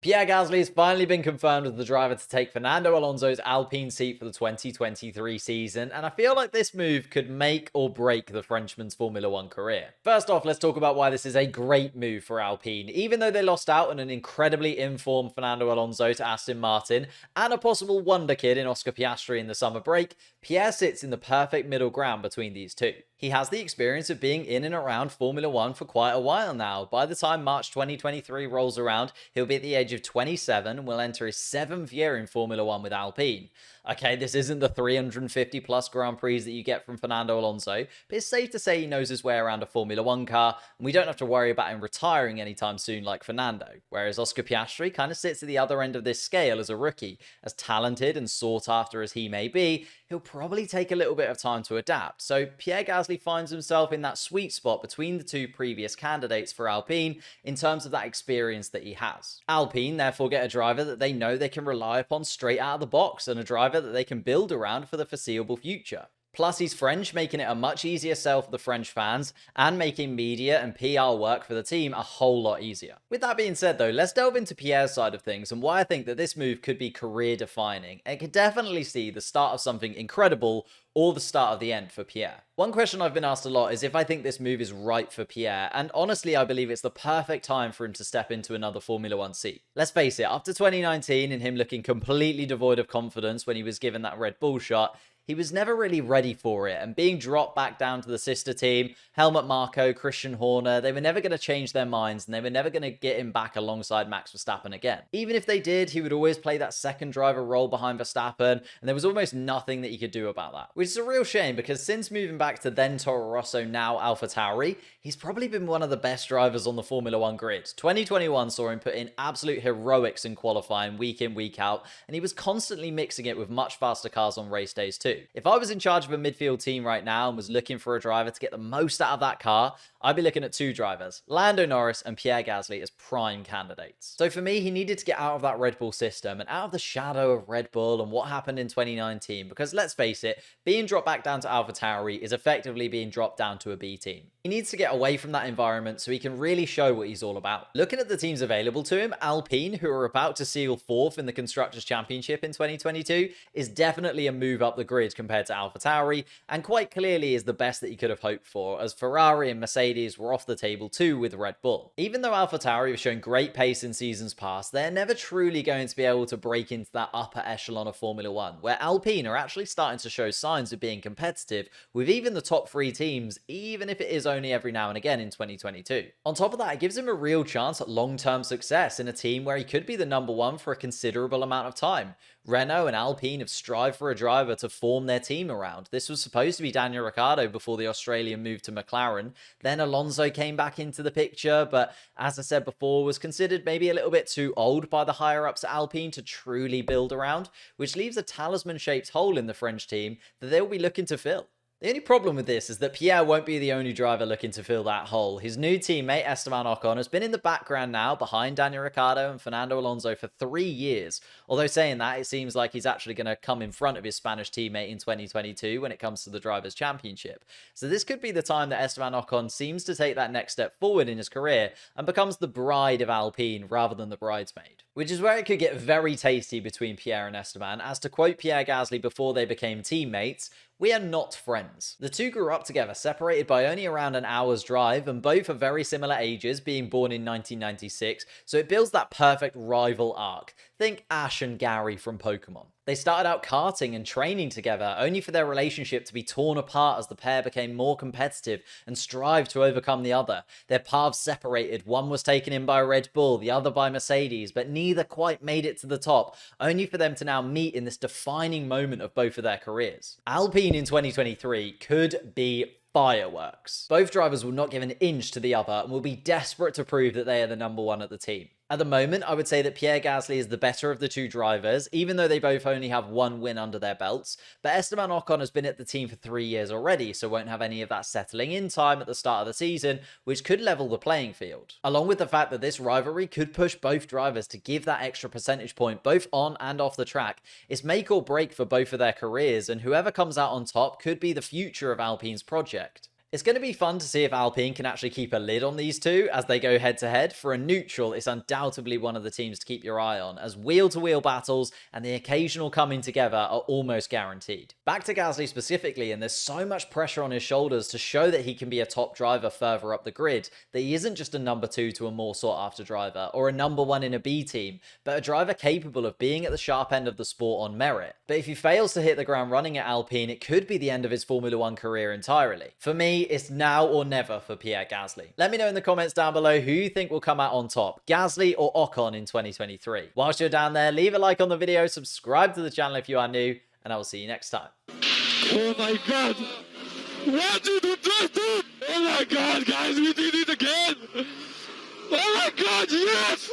Pierre Gasly has finally been confirmed as the driver to take Fernando Alonso's Alpine seat for the 2023 season, and I feel like this move could make or break the Frenchman's Formula One career. First off, let's talk about why this is a great move for Alpine. Even though they lost out on an incredibly informed Fernando Alonso to Aston Martin and a possible wonder kid in Oscar Piastri in the summer break, Pierre sits in the perfect middle ground between these two. He has the experience of being in and around Formula One for quite a while now. By the time March 2023 rolls around, he'll be at the age of 27 and will enter his 7th year in Formula One with Alpine. Okay, this isn't the 350 plus Grand Prix that you get from Fernando Alonso, but it's safe to say he knows his way around a Formula One car, and we don't have to worry about him retiring anytime soon like Fernando. Whereas Oscar Piastri kind of sits at the other end of this scale as a rookie. As talented and sought after as he may be, he'll probably take a little bit of time to adapt. So Pierre Gasly finds himself in that sweet spot between the two previous candidates for Alpine in terms of that experience that he has. Alpine therefore get a driver that they know they can rely upon straight out of the box, and a driver that they can build around for the foreseeable future. Plus, he's French, making it a much easier sell for the French fans and making media and PR work for the team a whole lot easier. With that being said though, let's delve into Pierre's side of things and why I think that this move could be career defining and could definitely see the start of something incredible or the start of the end for Pierre. One question I've been asked a lot is if I think this move is right for Pierre, and honestly I believe it's the perfect time for him to step into another Formula One seat. Let's face it, after 2019 and him looking completely devoid of confidence when he was given that Red Bull shot, he was never really ready for it, and being dropped back down to the sister team, Helmut Marko, Christian Horner, they were never going to change their minds, and they were never going to get him back alongside Max Verstappen again. Even if they did, he would always play that second driver role behind Verstappen, and there was almost nothing that he could do about that. Which is a real shame, because since moving back to then Toro Rosso, now AlphaTauri, he's probably been one of the best drivers on the Formula One grid. 2021 saw him put in absolute heroics in qualifying week in, week out, and he was constantly mixing it with much faster cars on race days too. If I was in charge of a midfield team right now and was looking for a driver to get the most out of that car, I'd be looking at two drivers, Lando Norris and Pierre Gasly, as prime candidates. So for me, he needed to get out of that Red Bull system and out of the shadow of Red Bull and what happened in 2019, because let's face it, being dropped back down to AlphaTauri is effectively being dropped down to a B team. He needs to get away from that environment so he can really show what he's all about. Looking at the teams available to him, Alpine, who are about to seal 4th in the Constructors' Championship in 2022, is definitely a move up the grid compared to AlphaTauri, and quite clearly is the best that he could have hoped for, as Ferrari and Mercedes were off the table too with Red Bull. Even though AlphaTauri have shown great pace in seasons past, they're never truly going to be able to break into that upper echelon of Formula One, where Alpine are actually starting to show signs of being competitive with even the top 3 teams, even if it is only every now and again in 2022. On top of that, it gives him a real chance at long-term success in a team where he could be the number 1 for a considerable amount of time. Renault and Alpine have strived for a driver to form their team around. This was supposed to be Daniel Ricciardo before the Australian moved to McLaren. Then Alonso came back into the picture, but as I said before, was considered maybe a little bit too old by the higher-ups at Alpine to truly build around, which leaves a talisman-shaped hole in the French team that they'll be looking to fill. The only problem with this is that Pierre won't be the only driver looking to fill that hole. His new teammate Esteban Ocon has been in the background now behind Daniel Ricciardo and Fernando Alonso for 3 years. Although saying that, it seems like he's actually going to come in front of his Spanish teammate in 2022 when it comes to the Drivers' Championship. So this could be the time that Esteban Ocon seems to take that next step forward in his career and becomes the bride of Alpine rather than the bridesmaid. Which is where it could get very tasty between Pierre and Esteban, as to quote Pierre Gasly before they became teammates, "We are not friends." The two grew up together, separated by only around an hour's drive, and both are very similar ages, being born in 1996, so it builds that perfect rival arc. Think Ash and Gary from Pokemon. They started out karting and training together, only for their relationship to be torn apart as the pair became more competitive and strived to overcome the other. Their paths separated, one was taken in by Red Bull, the other by Mercedes, but neither quite made it to the top, only for them to now meet in this defining moment of both of their careers. Alpine in 2023 could be fireworks. Both drivers will not give an inch to the other and will be desperate to prove that they are the number 1 at the team. At the moment, I would say that Pierre Gasly is the better of the two drivers, even though they both only have 1 win under their belts, but Esteban Ocon has been at the team for 3 years already, so won't have any of that settling in time at the start of the season, which could level the playing field. Along with the fact that this rivalry could push both drivers to give that extra percentage point both on and off the track, it's make or break for both of their careers, and whoever comes out on top could be the future of Alpine's project. It's going to be fun to see if Alpine can actually keep a lid on these two as they go head to head. For a neutral, it's undoubtedly one of the teams to keep your eye on, as wheel-to-wheel battles and the occasional coming together are almost guaranteed. Back to Gasly specifically, and there's so much pressure on his shoulders to show that he can be a top driver further up the grid, that he isn't just a number 2 to a more sought-after driver, or a number 1 in a B team, but a driver capable of being at the sharp end of the sport on merit. But if he fails to hit the ground running at Alpine, it could be the end of his Formula 1 career entirely. For me, it's now or never for Pierre Gasly. Let me know in the comments down below who you think will come out on top, Gasly or Ocon in 2023. Whilst you're down there, leave a like on the video, subscribe to the channel if you are new, and I will see you next time. Oh my god! What did you just do? Oh my god, guys, we did it again! Oh my god, yes!